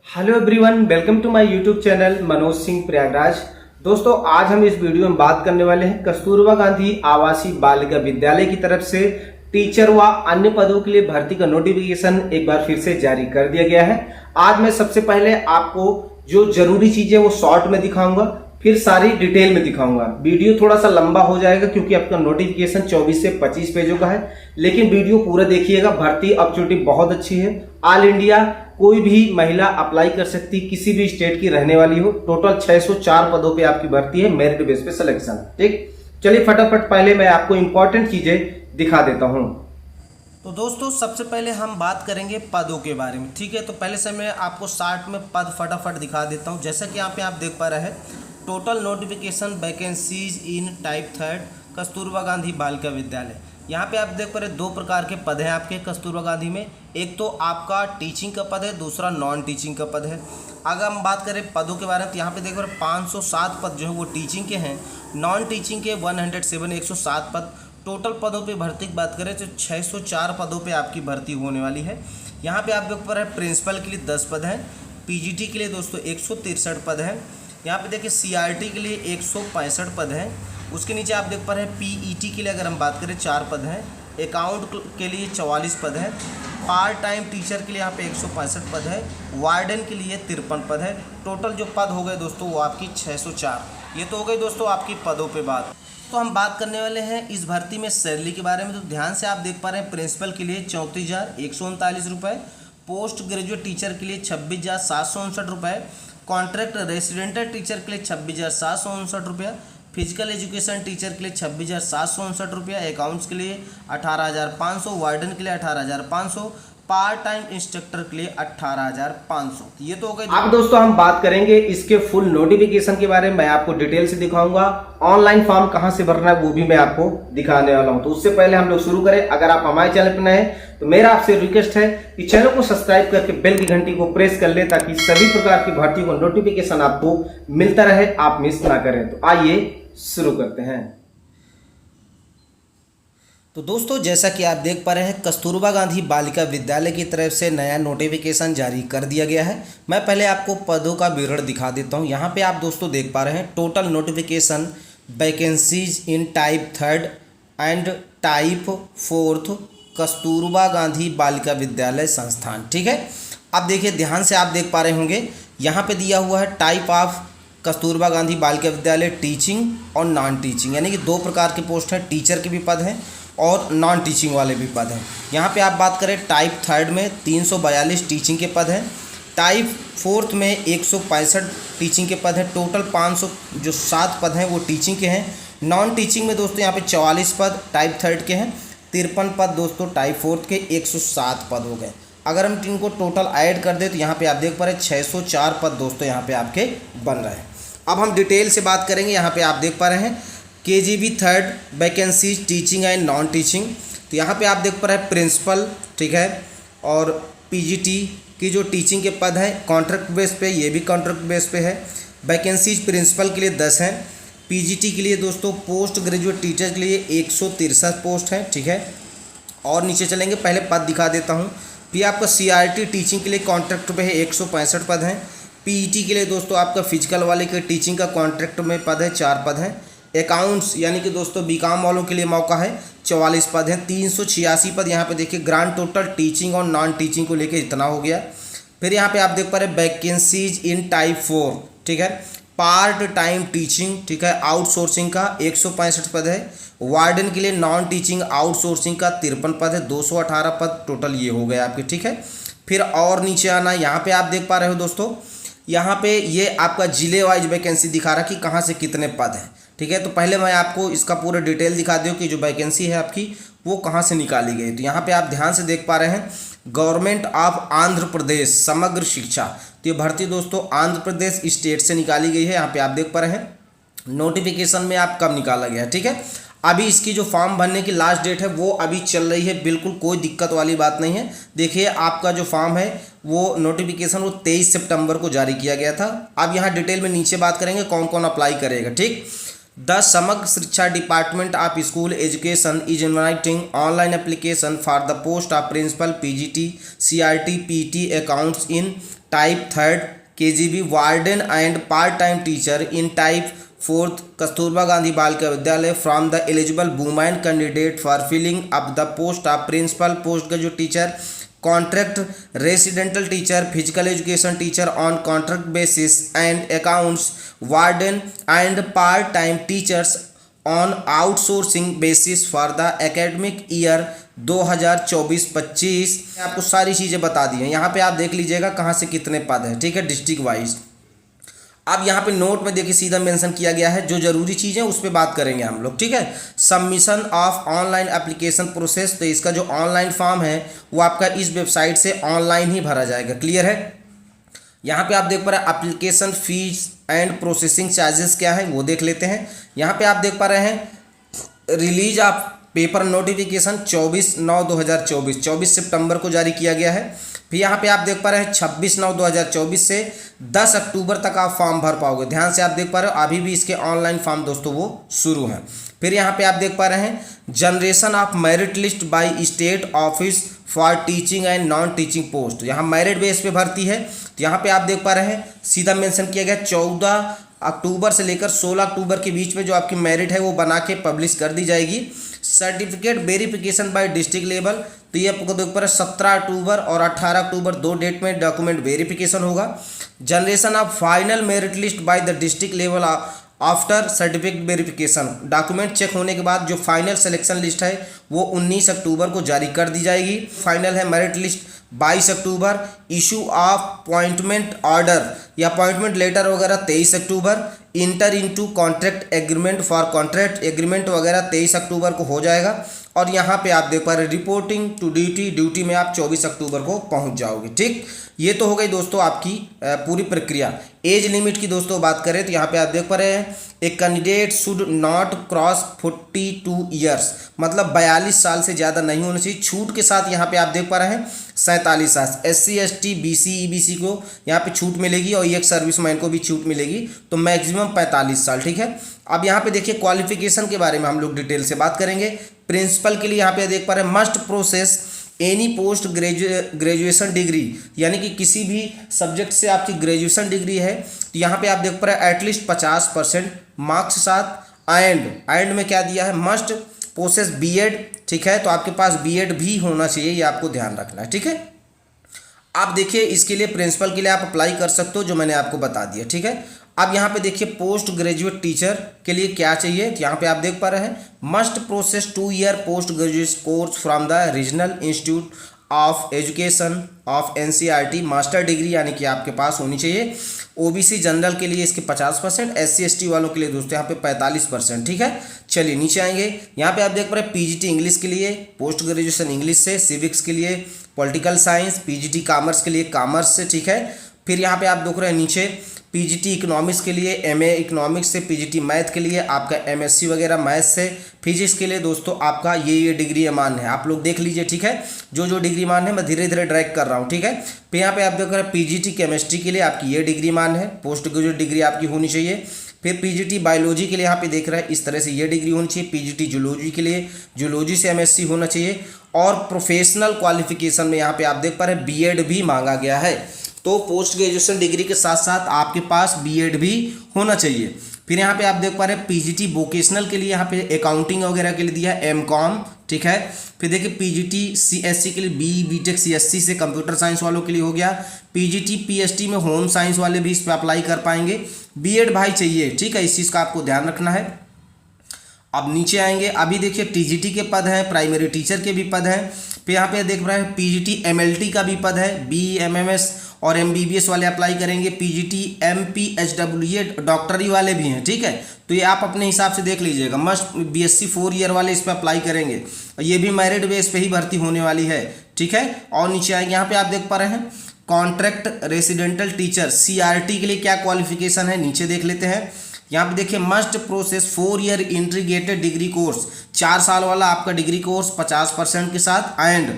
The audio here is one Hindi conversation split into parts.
Hello everyone, welcome to my YouTube channel Manoj Singh Prayagraj. दोस्तों, आज हम इस वीडियो में बात करने वाले हैं कस्तूरबा गांधी आवासीय बालिका विद्यालय की तरफ से टीचर व अन्य पदों के लिए भर्ती का नोटिफिकेशन एक बार फिर से जारी कर दिया गया है। आज मैं सबसे पहले आपको जो जरूरी चीजें वो शॉर्ट में दिखाऊंगा, फिर सारी डिटेल में दिखाऊंगा। वीडियो थोड़ा सा लंबा हो जाएगा क्योंकि आपका नोटिफिकेशन 24 से 25 पेजों का है, लेकिन वीडियो पूरा देखिएगा। भर्ती अपॉर्चुनिटी बहुत अच्छी है। ऑल इंडिया कोई भी महिला अप्लाई कर सकती, किसी भी स्टेट की रहने वाली हो। टोटल 604 पदों पे आपकी भर्ती है, मेरिट बेस पे सिलेक्शन। ठीक, चलिए फटाफट पहले मैं आपको इंपॉर्टेंट चीजें दिखा देता हूं। तो दोस्तों, सबसे पहले हम बात करेंगे पदों के बारे में। ठीक है, तो पहले से मैं आपको शार्ट में पद फटाफट दिखा देता हूं। जैसा कि यहाँ पे आप देख पा रहे हैं, total notification vacancies in type 3 Kasturba Gandhi Balika विद्यालय। यहाँ पे आप देख पा रहे 2 प्रकार के पद हैं आपके कस्तूरबा गांधी में। एक तो आपका टीचिंग का पद है, दूसरा नॉन टीचिंग का पद है। अगर हम बात करें पदों के बारे में, तो यहाँ पे देख पा रहे 507 पद जो है वो टीचिंग के हैं, नॉन टीचिंग के 107 107 पद। टोटल पदों पे भर्ती की बात करें तो 604 पदों पे आपकी भर्ती होने वाली है। यहाँ पे आप देख पा रहे हैं प्रिंसिपल के लिए 10 पद हैं, पीजीटी के लिए दोस्तों 163 पद हैं। यहाँ पे देखिए सीआरटी के लिए 165 पद हैं। उसके नीचे आप देख पा रहे हैं पीईटी के लिए अगर हम बात करें 4 पद हैं, अकाउंट के लिए 44 पद है, पार्ट टाइम टीचर के लिए यहाँ पे 165 पद है, वार्डन के लिए 53 पद है। टोटल जो पद हो गए दोस्तों वो आपकी 604। ये तो हो गई दोस्तों आपकी पदों पे बात। तो हम बात करने वाले हैं इस भर्ती में सैलरी के बारे में। तो ध्यान से आप देख पा रहे हैं प्रिंसिपल के लिए 34,139 रुपये, पोस्ट ग्रेजुएट टीचर के लिए 26,759 रुपये, कॉन्ट्रैक्ट रेसिडेंटल टीचर के लिए 26,759 रुपया, फिजिकल एजुकेशन टीचर के लिए 26,759 रुपया, अकाउंट्स के लिए 18,500, वार्डन के लिए 18,500, पार्ट टाइम इंस्ट्रक्टर के लिए 18,500। ये तो हो गई। अब दोस्तों हम बात करेंगे इसके फुल नोटिफिकेशन के बारे में। मैं आपको डिटेल से दिखाऊंगा। ऑनलाइन फॉर्म कहां से भरना है वो भी मैं आपको दिखाने वाला हूं। तो उससे पहले हम लोग शुरू करें। अगर आप हमारे चैनल पर नए हैं तो मेरा आपसे रिक्वेस्ट है कि चैनल को सब्सक्राइब करके बेल की घंटी को प्रेस कर ले, ताकि सभी प्रकार की भर्ती को नोटिफिकेशन आपको मिलता रहे, आप मिस ना करें। तो आइए शुरू करते हैं। तो दोस्तों, जैसा कि आप देख पा रहे हैं कस्तूरबा गांधी बालिका विद्यालय की तरफ से नया नोटिफिकेशन जारी कर दिया गया है। मैं पहले आपको पदों का विवरण दिखा देता हूं। यहाँ पे आप दोस्तों देख पा रहे हैं total notification vacancies in type 3 and type 4 Kasturba Gandhi Balika विद्यालय संस्थान। ठीक है, अब देखिए ध्यान से, आप देख पा रहे होंगे यहाँ पे दिया हुआ है टाइप ऑफ कस्तूरबा गांधी बालिका विद्यालय टीचिंग और नॉन टीचिंग, यानी कि 2 प्रकार के पोस्ट हैं। टीचर के भी पद हैं और नॉन टीचिंग वाले भी पद हैं। यहाँ पे आप बात करें टाइप 3 में 342 टीचिंग के पद हैं, टाइप 4 में 165 टीचिंग के पद हैं। टोटल 507 पद हैं वो टीचिंग के हैं। नॉन टीचिंग में दोस्तों यहाँ पे 44 पद टाइप 3 के हैं, 53 पद दोस्तों टाइप 4 के, 107 पद हो गए। अगर हम इनको टोटल ऐड कर दें तो यहाँ पे आप देख पा रहे हैं 604 पद दोस्तों यहाँ पे आपके बन रहे हैं। अब हम डिटेल से बात करेंगे। यहाँ पे आप देख पा रहे हैं KGB 3 vacancies teaching and non teaching. तो यहाँ पे आप देख पा रहे हैं प्रिंसिपल, ठीक है, और पीजीटी की जो टीचिंग के पद हैं कॉन्ट्रैक्ट बेस पे, ये भी कॉन्ट्रैक्ट बेस पे है। वैकेंसीज प्रिंसिपल के लिए 10 हैं, पीजीटी के लिए दोस्तों पोस्ट ग्रेजुएट टीचर के लिए 163 पोस्ट हैं। ठीक है, और नीचे चलेंगे, पहले पद दिखा देता हूँ। फिर आपका सीआरटी टीचिंग के लिए कॉन्ट्रैक्ट पे है 165 पद हैं। पीईटी के लिए दोस्तों आपका फिजिकल वाले के टीचिंग का कॉन्ट्रैक्ट में पद है 4 पद हैं। अकाउंट्स यानी कि दोस्तों बीकॉम वालों के लिए मौका है 44 पद हैं। 386 पद यहाँ पे देखिए ग्रांड टोटल टीचिंग और नॉन टीचिंग को लेके इतना हो गया। फिर यहाँ पे आप देख पा रहे हैं वैकेंसीज इन टाइप 4, ठीक है, पार्ट टाइम टीचिंग, ठीक है, आउटसोर्सिंग का 165 पद है। वार्डन के लिए नॉन टीचिंग आउटसोर्सिंग का 53 पद है, 218 पद टोटल ये हो गए आपके। ठीक है, फिर और नीचे आना, यहाँ पे आप देख पा रहे हो दोस्तों, यहाँ पे ये आपका जिले वाइज वैकेंसी दिखा रहा कि कहाँ से कितने पद हैं। ठीक है, तो पहले मैं आपको इसका पूरा डिटेल दिखा दूँ कि जो वैकेंसी है आपकी वो कहाँ से निकाली गई। तो यहाँ पे आप ध्यान से देख पा रहे हैं गवर्नमेंट ऑफ आंध्र प्रदेश समग्र शिक्षा। तो ये भर्ती दोस्तों आंध्र प्रदेश स्टेट से निकाली गई है। यहाँ पे आप देख पा रहे हैं नोटिफिकेशन में आप कब निकाला गया। ठीक है, अभी इसकी जो फॉर्म भरने की लास्ट डेट है वो अभी चल रही है, बिल्कुल कोई दिक्कत वाली बात नहीं है। देखिए आपका जो फॉर्म है वो नोटिफिकेशन वो 23 सितंबर को जारी किया गया था। अब यहाँ डिटेल में नीचे बात करेंगे कौन कौन अप्लाई करेगा। ठीक, the Samagra Shiksha department of school education is inviting online application for the post of principal PGT CRT PT accounts in type 3rd KGB warden and part time teacher in type 4th Kasturba Gandhi Balika Vidyalaya from the eligible women candidate for filling up the post of principal post का जो teacher, contract residential teacher, physical education teacher on contract basis and accounts warden and part time teachers on outsourcing basis for the academic year 2024-25। आपको सारी चीज़ें बता दी हैं। यहाँ पे आप देख लीजिएगा कहाँ से कितने पद हैं, ठीक है, डिस्ट्रिक्ट वाइज। अब यहाँ पे नोट में देखिए सीधा मेंशन किया गया है, जो जरूरी चीज़ें उस पर बात करेंगे हम लोग, ठीक है। Submission of online application process, तो इसका जो ऑनलाइन फॉर्म है वो आपका इस वेबसाइट से ऑनलाइन ही भरा जाएगा, क्लियर है। यहाँ पे आप देख पा रहे हैं application fees and processing charges क्या है वो देख लेते हैं। यहाँ पे आप देख पा रहे हैं रिलीज ऑफ पेपर नोटिफिकेशन 24/9/2024, 24 सितंबर को जारी किया गया है। फिर यहाँ पे आप देख पा रहे हैं 26/9/2024 से 10 अक्टूबर तक आप फॉर्म भर पाओगे। ध्यान से आप देख पा रहे हो अभी भी इसके ऑनलाइन फॉर्म दोस्तों वो शुरू हैं। फिर यहाँ पे आप देख पा रहे हैं generation of merit list by state office for teaching and non teaching post, यहाँ मेरिट बेस पे भर्ती है। तो यहाँ पे आप देख पा रहे हैं सीधा मेंशन किया गया 14 अक्टूबर से लेकर 16 अक्टूबर के बीच में जो आपकी मेरिट है वो बना के पब्लिश कर दी जाएगी। Certificate verification bye district level, तो ये आपको देख पा रहे 17 अक्टूबर और 18 अक्टूबर 2 डेट में डॉक्यूमेंट वेरिफिकेशन होगा। Generation of final merit list by the district level after certificate verification, document check होने के बाद जो फाइनल सिलेक्शन लिस्ट है वो 19 अक्टूबर को जारी कर दी जाएगी। फाइनल है merit list 22 October, issue of appointment order या अपॉइंटमेंट लेटर वगैरह 23 October, enter into contract agreement for contract agreement वगैरह 23 अक्टूबर को हो जाएगा। और यहाँ पे आप देख पा रहे रिपोर्टिंग टू ड्यूटी में आप 24 अक्टूबर को पहुँच जाओगे, ठीक। ये तो हो गई दोस्तों आपकी पूरी प्रक्रिया। एज लिमिट की दोस्तों बात करें तो यहाँ पे आप देख पा रहे हैं एक candidate should not cross 42 years, मतलब 42 साल से ज़्यादा नहीं होना चाहिए। छूट के साथ यहाँ पे आप देख पा रहे हैं 47 साल। SC ST BC EBC को यहाँ पे छूट मिलेगी और एक सर्विसमैन को भी छूट मिलेगी, तो मैक्सिमम 45 साल, ठीक है। अब यहाँ पे देखिए क्वालिफिकेशन के बारे में हम लोग डिटेल से बात करेंगे। प्रिंसिपल के लिए यहाँ पे देख पा रहे हैं must process any post graduation degree, यानी कि किसी भी सब्जेक्ट से आपकी ग्रेजुएशन डिग्री है तो यहाँ पे आप देख पा रहे हैं एटलीस्ट 50% मार्क्स के साथ। एंड में क्या दिया है, मस्ट प्रोसेस BEd, ठीक है, तो आपके पास BEd भी होना चाहिए, ये आपको ध्यान रखना है, ठीक है। आप देखिए इसके लिए प्रिंसिपल के लिए आप अप्लाई कर सकते हो, जो मैंने आपको बता दिया, ठीक है। अब यहाँ पे देखिए पोस्ट ग्रेजुएट टीचर के लिए क्या चाहिए, तो यहाँ पे आप देख पा रहे हैं must process 2 year post graduate course from the regional institute of education of NCERT, master degree यानी कि आपके पास होनी चाहिए। OBC जनरल के लिए इसके 50%, SC ST वालों के लिए दोस्तों यहाँ पे 45%, ठीक है। चलिए नीचे आएंगे, यहाँ पे आप देख पा रहे हैं PGT इंग्लिश के लिए पोस्ट ग्रेजुएशन इंग्लिश से, सिविक्स के लिए पॉलिटिकल साइंस, PGT कॉमर्स के लिए कॉमर्स से, ठीक है। फिर यहाँ पे आप देख रहे हैं नीचे PGT इकोनॉमिक्स के लिए MA इकोनॉमिक्स से, PGT मैथ के लिए आपका MSc वगैरह मैथ से, फिजिक्स के लिए दोस्तों आपका ये डिग्री मान है, आप लोग देख लीजिए, ठीक है। जो डिग्री मान है मैं धीरे धीरे ड्रैग कर रहा हूँ, ठीक है। फिर यहाँ पे आप देख रहे हैं PGT केमिस्ट्री के लिए आपकी ये डिग्री मान है, पोस्ट ग्रेजुएट डिग्री आपकी होनी चाहिए। फिर PGT बायोलॉजी के लिए यहाँ पे देख रहे हैं इस तरह से ये डिग्री होनी चाहिए। PGT जूलॉजी के लिए जूलॉजी से MSc होना चाहिए। और प्रोफेशनल क्वालिफिकेशन में यहाँ पे आप देख पा रहे हैं BEd भी मांगा गया है, तो पोस्ट ग्रेजुएशन डिग्री के साथ साथ आपके पास BEd भी होना चाहिए। फिर यहाँ पे आप देख पा रहे हैं PGT वोकेशनल के लिए यहाँ पे अकाउंटिंग वगैरह के लिए दिया है MCOM, ठीक है। फिर देखिए PGT CSC के लिए BTech CSC से कंप्यूटर साइंस वालों के लिए हो गया। PGT PST में होम साइंस वाले भी इस पर अप्लाई कर पाएंगे। BEd भाई चाहिए, ठीक है, इस चीज़ का आपको ध्यान रखना है। अब नीचे आएंगे, अभी देखिए TGT के पद हैं, प्राइमरी टीचर के भी पद हैं। फिर यहाँ पे देख रहे हैं PGT MLT का भी पद है, BMMS और MBBS वाले अप्लाई करेंगे। PGT MPHWA डॉक्टरी वाले भी हैं, ठीक है। तो ये आप अपने हिसाब से देख लीजिएगा। मस्ट BSc 4 ईयर वाले इस पर अप्लाई करेंगे, ये भी मेरिट बेस पे ही भर्ती होने वाली है, ठीक है। और नीचे आएंगे, यहाँ पे आप देख पा रहे हैं कॉन्ट्रैक्ट रेसिडेंटल टीचर CRT के लिए क्या क्वालिफिकेशन है, नीचे देख लेते हैं। यहाँ पे देखिए must process 4 year integrated degree course, 4 साल वाला आपका डिग्री कोर्स 50% के साथ। एंड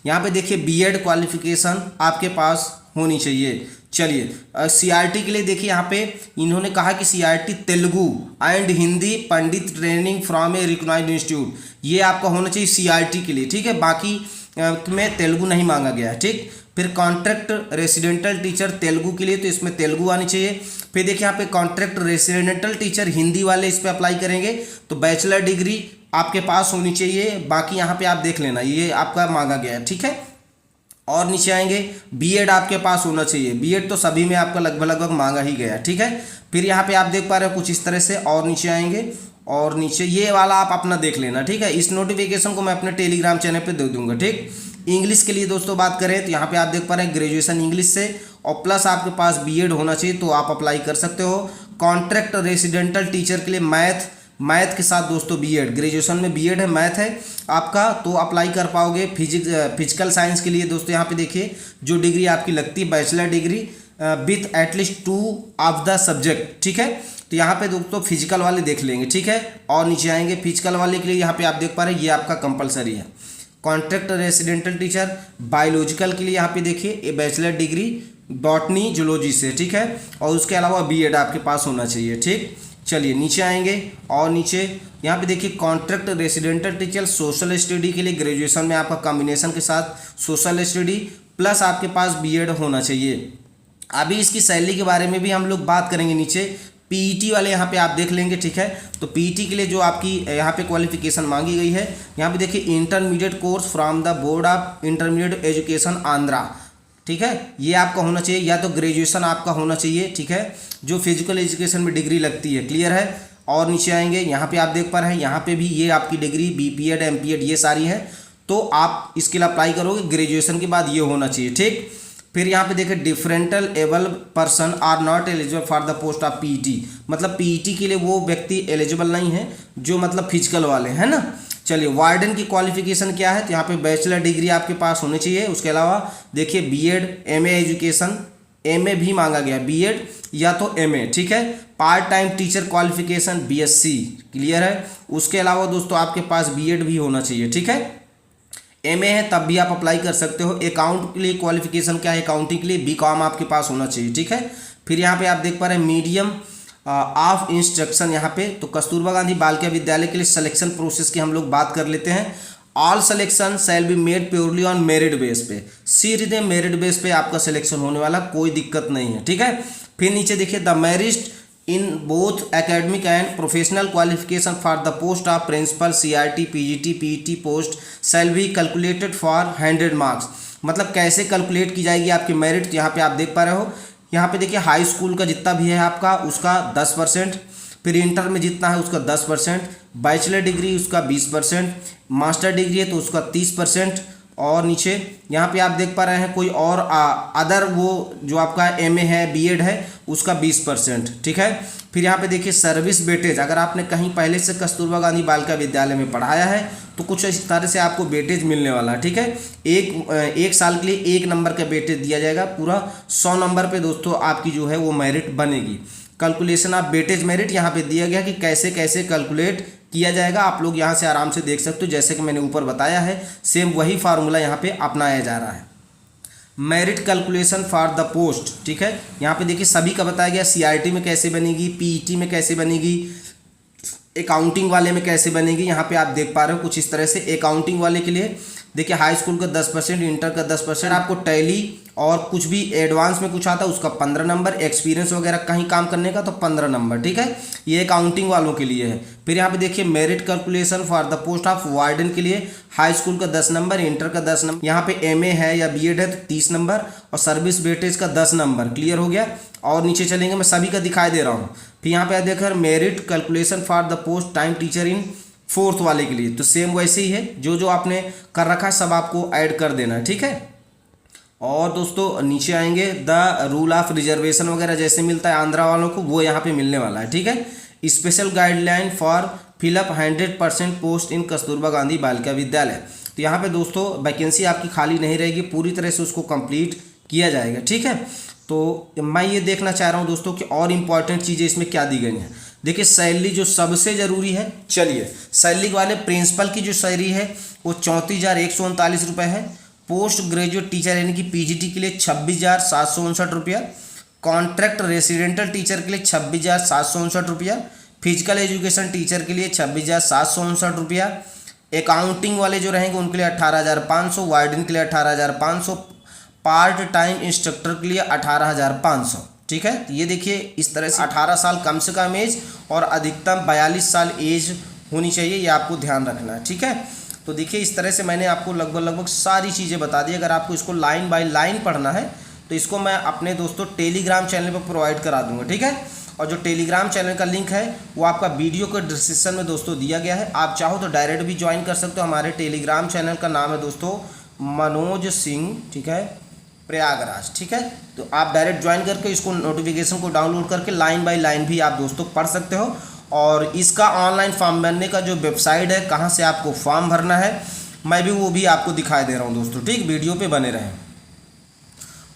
यहाँ पे देखिए BEd क्वालिफिकेशन आपके पास होनी चाहिए। चलिए CRT के लिए देखिए यहाँ पे इन्होंने कहा कि CRT Telugu and Hindi pandit training from a recognised institute, ये आपका होना चाहिए CRT के लिए, ठीक है। बाकी में तेलुगु नहीं मांगा गया है, ठीक। फिर कॉन्ट्रैक्ट रेसिडेंटल टीचर तेलुगु के लिए तो इसमें तेलुगु आनी चाहिए। फिर देखिए यहाँ पे कॉन्ट्रैक्ट रेसिडेंटल टीचर हिंदी वाले इस पर अप्लाई करेंगे तो बैचलर डिग्री आपके पास होनी चाहिए। बाकी यहाँ पे आप देख लेना, ये आपका मांगा गया है, ठीक है। और नीचे आएंगे बीएड आपके पास होना चाहिए। बीएड तो सभी में आपका लगभग मांगा ही गया, ठीक है। फिर यहाँ पे आप देख पा रहे हो कुछ इस तरह से। और नीचे आएंगे और नीचे ये वाला आप अपना देख लेना, ठीक है। इस नोटिफिकेशन को मैं अपने टेलीग्राम चैनल पे दे दूंगा, ठीक। इंग्लिश के लिए दोस्तों बात करें तो यहाँ पे आप देख पा रहे हैं ग्रेजुएशन इंग्लिश से और प्लस आपके पास बीएड होना चाहिए तो आप अप्लाई कर सकते हो। कॉन्ट्रैक्ट रेसिडेंटल टीचर के लिए मैथ के साथ दोस्तों बीएड, ग्रेजुएशन में बीएड है, मैथ है आपका तो अप्लाई कर पाओगे। फिजिकल साइंस के लिए दोस्तों यहाँ पे देखिए जो डिग्री आपकी लगती है bachelor degree with at least 2 of the subject, ठीक है। तो यहाँ पे दोस्तों फिजिकल वाले देख लेंगे, ठीक है। और नीचे आएंगे फिजिकल वाले के लिए यहाँ पे आप देख पा रहे हैं ये आपका कंपलसरी है। कॉन्ट्रैक्ट रेसिडेंटल टीचर बायोलॉजिकल के लिए यहाँ पे देखिए ये बैचलर डिग्री बॉटनी जूलॉजी से, ठीक है। और उसके अलावा बीएड आपके पास होना चाहिए, ठीक। चलिए नीचे आएंगे और नीचे यहाँ पे देखिए contract residential teacher social study के लिए ग्रेजुएशन में आपका कॉम्बिनेशन के साथ सोशल स्टडी प्लस आपके पास बीएड होना चाहिए। अभी इसकी सैलरी के बारे में भी हम लोग बात करेंगे नीचे। पीईटी वाले यहाँ पे आप देख लेंगे, ठीक है। तो पीईटी के लिए जो आपकी यहाँ पे क्वालिफिकेशन मांगी गई है यहाँ पे देखिए intermediate course from the board of intermediate education Andhra, ठीक है। ये आपका होना चाहिए या तो ग्रेजुएशन आपका होना चाहिए, ठीक है, जो फिजिकल एजुकेशन में डिग्री लगती है, क्लियर है। और नीचे आएंगे यहाँ पे आप देख पा रहे हैं यहाँ पे भी ये आपकी डिग्री बीपीएड एमपीएड ये सारी है तो आप इसके लिए अप्लाई करोगे ग्रेजुएशन के बाद ये होना चाहिए, ठीक। फिर यहाँ पे देखिए differently able person are not eligible for the post of PET, मतलब पीईटी के लिए वो व्यक्ति एलिजिबल नहीं है जो मतलब फिजिकल वाले हैं ना। चलिए वार्डन की क्वालिफिकेशन क्या है तो यहाँ पे बैचलर डिग्री आपके पास होनी चाहिए। उसके अलावा देखिए बीएड एमए एजुकेशन, एमए भी मांगा गया, बीएड या तो एमए, ठीक है। Part time teacher qualification BSc, clear है। उसके अलावा दोस्तों आपके पास बीएड भी होना चाहिए, ठीक है। एमए है तब भी आप अप्लाई कर सकते हो। अकाउंट के लिए क्वालिफिकेशन क्या है, अकाउंटिंग के लिए बीकॉम आपके पास होना चाहिए, ठीक है। फिर यहाँ पे आप देख पा रहे हैं मीडियम ऑफ इंस्ट्रक्शन यहाँ पे तो कस्तूरबा गांधी बालिका विद्यालय के लिए सिलेक्शन प्रोसेस की हम लोग बात कर लेते हैं। All selection shall be made purely on merit base पे, सीधे मेरिट बेस पे आपका सिलेक्शन होने वाला, कोई दिक्कत नहीं है, ठीक है। फिर नीचे देखिए the merit in both academic and professional qualification for the post of principal CRT PGT PET post shall be calculated for 100 marks, मतलब कैसे कैलकुलेट की जाएगी आपकी मेरिट। यहाँ पे आप देख पा रहे हो यहाँ पे देखिए हाई स्कूल का जितना भी है आपका उसका 10%, फिर इंटर में जितना है उसका 10%, बैचलर डिग्री उसका 20%, मास्टर डिग्री है तो उसका 30%। और नीचे यहाँ पे आप देख पा रहे हैं कोई और अदर वो जो आपका एमए है बीएड है उसका 20%, ठीक है। फिर यहाँ पे देखिए सर्विस वेटेज, अगर आपने कहीं पहले से कस्तूरबा गांधी बालिका विद्यालय में पढ़ाया है तो कुछ इस तरह से आपको वेटेज मिलने वाला है, ठीक है। एक साल के लिए 1 नंबर का वेटेज दिया जाएगा, पूरा 100 नंबर पे दोस्तों आपकी जो है वो मेरिट बनेगी। कैलकुलेशन ऑफ वेटेज मेरिट यहाँ पे दिया गया कि कैसे कैसे कैलकुलेट किया जाएगा, आप लोग यहाँ से आराम से देख सकते हो। जैसे कि मैंने ऊपर बताया है सेम वही फार्मूला यहाँ पे अपनाया जा रहा है। Merit calculation for the post, ठीक है। यहाँ पे देखिए सभी का बताया गया, सीआरटी में कैसे बनेगी, पीईटी में कैसे बनेगी, अकाउंटिंग वाले में कैसे बनेगी। यहाँ पे आप देख पा रहे हो कुछ इस तरह से। अकाउंटिंग वाले के लिए देखिए हाई स्कूल का 10%, इंटर का 10%, आपको टैली और कुछ भी एडवांस में कुछ आता है उसका 15 नंबर, एक्सपीरियंस वगैरह कहीं काम करने का तो 15 नंबर, ठीक है। ये अकाउंटिंग वालों के लिए है। फिर यहाँ पे देखिए merit calculation for the post of warden के लिए हाई स्कूल का 10 नंबर, इंटर का 10 नंबर, यहाँ पे एमए है या बीएड है तो 30 नंबर और सर्विस वेटेज का 10 नंबर, क्लियर हो गया। और नीचे चलेंगे, मैं सभी का दिखाई दे रहा हूँ। फिर यहाँ पे देखकर merit calculation for the post time teacher in 4th वाले के लिए तो सेम वैसे ही है, जो आपने कर रखा है सब आपको ऐड कर देना है, ठीक है। और दोस्तों नीचे आएंगे द रूल ऑफ रिजर्वेशन वगैरह जैसे मिलता है आंध्रा वालों को वो यहाँ पे मिलने वाला है, ठीक है। Special guideline for fill up 100% post इन कस्तूरबा गांधी बालिका विद्यालय, तो यहाँ पे दोस्तों वैकेंसी आपकी खाली नहीं रहेगी, पूरी तरह से उसको कंप्लीट किया जाएगा, ठीक है। तो मैं ये देखना चाह रहा हूँ दोस्तों कि और इम्पॉर्टेंट चीज़ें इसमें क्या दी गई हैं। देखिए सैलरी जो सबसे ज़रूरी है, चलिए सैलरी वाले प्रिंसिपल की जो सैलरी है वो 34,139 रुपये है। पोस्ट ग्रेजुएट टीचर यानी कि पीजीटी के लिए 26,759 रुपया, कॉन्ट्रैक्ट रेसिडेंटल टीचर के लिए 26,759 रुपया, फिजिकल एजुकेशन टीचर के लिए 26,759 रुपया, अकाउंटिंग वाले जो रहेंगे उनके लिए 18,500, वार्डन के लिए 18,500, पार्ट टाइम इंस्ट्रक्टर के लिए 18,500। ठीक है, तो ये देखिए इस तरह से 18 साल कम से कम एज और अधिकतम 42 साल एज होनी चाहिए, ये आपको ध्यान रखना है। ठीक है, तो देखिए इस तरह से मैंने आपको लगभग सारी चीज़ें बता दी। अगर आपको इसको लाइन बाय लाइन पढ़ना है तो इसको मैं अपने दोस्तों टेलीग्राम चैनल पर प्रोवाइड करा दूंगा। ठीक है, और जो टेलीग्राम चैनल का लिंक है वो आपका वीडियो के डिस्क्रिप्शन में दोस्तों दिया गया है। आप चाहो तो डायरेक्ट भी ज्वाइन कर सकते हो। हमारे टेलीग्राम चैनल का नाम है दोस्तों मनोज सिंह, ठीक है, प्रयागराज। ठीक है, तो आप डायरेक्ट ज्वाइन करके इसको नोटिफिकेशन को डाउनलोड करके लाइन बाय लाइन भी आप दोस्तों पढ़ सकते हो। और इसका ऑनलाइन फॉर्म भरने का जो वेबसाइट है, कहाँ से आपको फॉर्म भरना है, मैं भी वो भी आपको दिखाई दे रहा हूँ दोस्तों। ठीक, वीडियो पे बने रहें।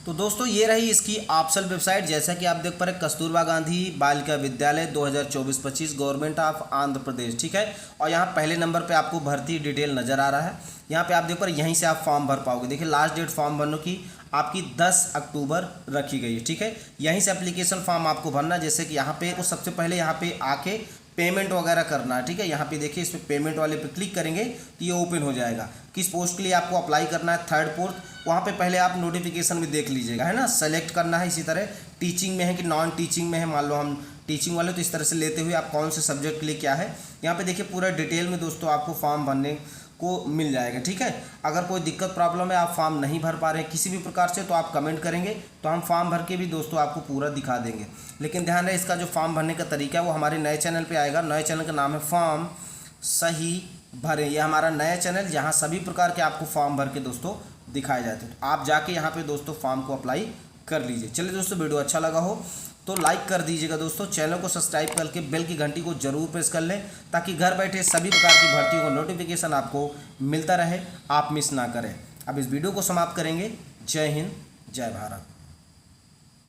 तो दोस्तों ये रही इसकी ऑप्शनल वेबसाइट। जैसा कि आप देख पा रहे हैं, कस्तूरबा गांधी बालिका विद्यालय 2024-25 गवर्नमेंट ऑफ आंध्र प्रदेश। ठीक है, और यहाँ पहले नंबर पे आपको भर्ती डिटेल नज़र आ रहा है। यहाँ पे आप देख पा रहे हैं, यहीं से आप फॉर्म भर पाओगे। देखिए लास्ट डेट फॉर्म भरने की आपकी 10 अक्टूबर रखी गई है। ठीक है, यहीं से एप्लीकेशन फॉर्म आपको भरना। जैसे कि यहाँ पे सबसे पहले यहाँ पे आके पेमेंट वगैरह करना है। ठीक है, यहाँ पे देखिए इस पर पेमेंट वाले पे क्लिक करेंगे तो ये ओपन हो जाएगा। किस पोस्ट के लिए आपको अप्लाई करना है, 3rd 4th, वहाँ पे पहले आप नोटिफिकेशन भी देख लीजिएगा, है ना। सेलेक्ट करना है। इसी तरह टीचिंग में है कि नॉन टीचिंग में है। मान लो हम टीचिंग वाले, तो इस तरह से लेते हुए आप कौन से सब्जेक्ट के लिए क्या है, यहाँ पे देखिए पूरा डिटेल में दोस्तों आपको फॉर्म भरने को मिल जाएगा। ठीक है, अगर कोई दिक्कत प्रॉब्लम है, आप फॉर्म नहीं भर पा रहे हैं किसी भी प्रकार से, तो आप कमेंट करेंगे तो हम फॉर्म भर के भी दोस्तों आपको पूरा दिखा देंगे। लेकिन ध्यान रहे, इसका जो फॉर्म भरने का तरीका है वो हमारे नए चैनल पे आएगा। नए चैनल का नाम है फॉर्म सही भरें। ये हमारा नया चैनल जहाँ सभी प्रकार के आपको फॉर्म भर के दोस्तों दिखाए जाते हैं। तो आप जाके यहाँ पे दोस्तों फॉर्म को अप्लाई कर लीजिए। चलिए दोस्तों, वीडियो अच्छा लगा हो तो लाइक कर दीजिएगा दोस्तों। चैनल को सब्सक्राइब करके बेल की घंटी को जरूर प्रेस कर लें, ताकि घर बैठे सभी प्रकार की भर्तियों को नोटिफिकेशन आपको मिलता रहे, आप मिस ना करें। अब इस वीडियो को समाप्त करेंगे। जय हिंद, जय भारत।